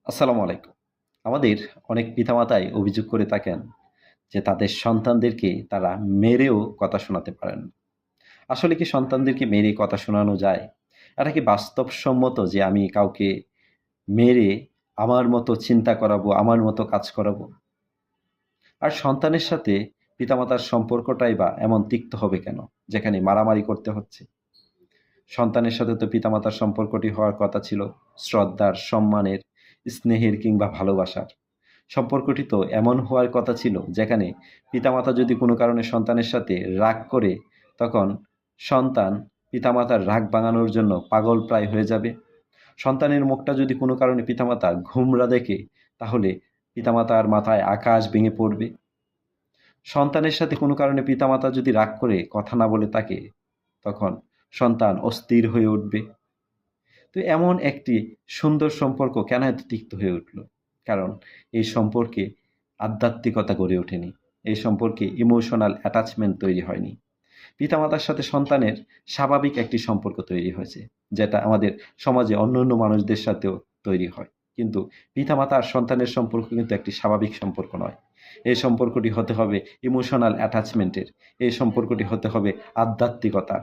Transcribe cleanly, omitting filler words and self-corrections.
আসসালামু আলাইকুম। আমাদের অনেক পিতামাতাই অভিযোগ করে থাকেন যে তাদের সন্তানদেরকে তারা মেরেও কথা শোনাতে পারেন না। আসলে কি সন্তানদেরকে মেরে কথা শোনানো যায়? এটা কি বাস্তবসম্মত যে আমি কাউকে মেরে আমার মতো চিন্তা করাবো, আমার মতো কাজ করাবো? আর সন্তানের সাথে পিতামাতার সম্পর্কটাই বা এমন তিক্ত হবে কেন? যেখানে মারামারি করতে হচ্ছে। সন্তানের সাথে তো পিতামাতার সম্পর্কটি হওয়ার কথা ছিল শ্রদ্ধার, সম্মানের, স্নেহের কিংবা ভালোবাসার। সম্পর্কটি তো এমন হওয়ার কথা ছিল যেখানে পিতামাতা যদি কোনো কারণে সন্তানের সাথে রাগ করে, তখন সন্তান পিতামাতার রাগ ভাঙানোর জন্য পাগল প্রায় হয়ে যাবে। সন্তানের মুখটা যদি কোনো কারণে পিতামাতা ঘুমরা দেখে, তাহলে পিতামাতার মাথায় আকাশ ভেঙে পড়বে। সন্তানের সাথে কোনো কারণে পিতামাতা যদি রাগ করে কথা না বলে থাকে, তখন সন্তান অস্থির হয়ে উঠবে। তো এমন একটি সুন্দর সম্পর্ক কেন এত তিক্ত হয়ে উঠল? কারণ এই সম্পর্কে আধ্যাত্মিকতা গড়ে ওঠেনি। এই সম্পর্কে ইমোশনাল অ্যাটাচমেন্ট তৈরি হয়নি। পিতামাতার সাথে সন্তানের স্বাভাবিক একটি সম্পর্ক তৈরি হয়েছে, যেটা আমাদের সমাজে অন্যান্য মানুষদের সাথেও তৈরি হয়। কিন্তু পিতামাতা আর সন্তানের সম্পর্ক কিন্তু একটি স্বাভাবিক সম্পর্ক নয়। এই সম্পর্কটি হতে হবে ইমোশনাল অ্যাটাচমেন্টের। এই সম্পর্কটি হতে হবে আধ্যাত্মিকতার।